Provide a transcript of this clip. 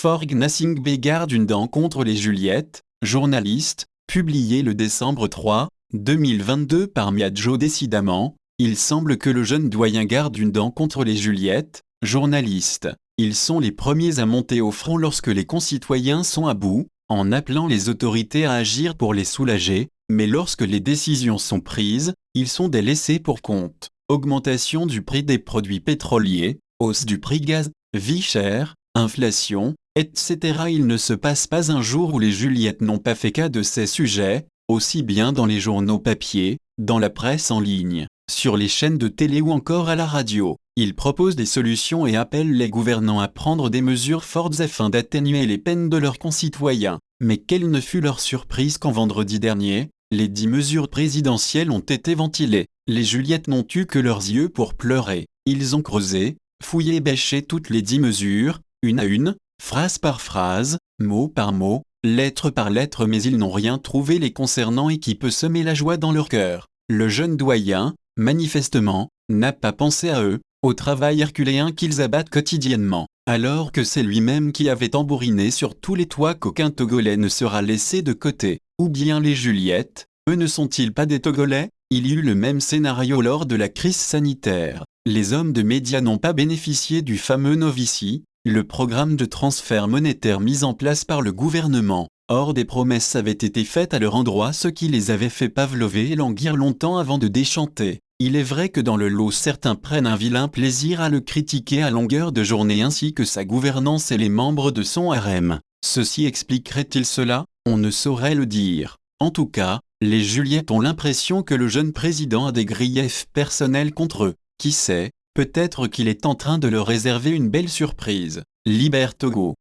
For Gnassingbé garde une dent contre les Juliettes, journaliste, publié le décembre 3, 2022 par Miadjo. Décidément, il semble que le jeune doyen garde une dent contre les Juliettes, journaliste. Ils sont les premiers à monter au front lorsque les concitoyens sont à bout, en appelant les autorités à agir pour les soulager, mais lorsque les décisions sont prises, ils sont des laissés pour compte. Augmentation du prix des produits pétroliers, hausse du prix gaz, vie chère, inflation, etc. Il ne se passe pas un jour où les Juliettes n'ont pas fait cas de ces sujets, aussi bien dans les journaux papier, dans la presse en ligne, sur les chaînes de télé ou encore à la radio. Ils proposent des solutions et appellent les gouvernants à prendre des mesures fortes afin d'atténuer les peines de leurs concitoyens. Mais quelle ne fut leur surprise quand vendredi dernier, les 10 mesures présidentielles ont été ventilées. Les Juliettes n'ont eu que leurs yeux pour pleurer. Ils ont creusé, fouillé et bêché toutes les 10 mesures, une à une, phrase par phrase, mot par mot, lettre par lettre, mais ils n'ont rien trouvé les concernant et qui peut semer la joie dans leur cœur. Le jeune doyen, manifestement, n'a pas pensé à eux, au travail herculéen qu'ils abattent quotidiennement, alors que c'est lui-même qui avait tambouriné sur tous les toits qu'aucun Togolais ne sera laissé de côté. Ou bien les Juliettes, eux ne sont-ils pas des Togolais? Il y eut le même scénario lors de la crise sanitaire. Les hommes de médias n'ont pas bénéficié du fameux Novici, le programme de transfert monétaire mis en place par le gouvernement. Or des promesses avaient été faites à leur endroit, ce qui les avait fait pavlover et languir longtemps avant de déchanter. Il est vrai que dans le lot certains prennent un vilain plaisir à le critiquer à longueur de journée ainsi que sa gouvernance et les membres de son harem. Ceci expliquerait-il cela? On ne saurait le dire. En tout cas, les Juliettes ont l'impression que le jeune président a des griefs personnels contre eux. Qui sait, peut-être qu'il est en train de leur réserver une belle surprise. Liber Togo.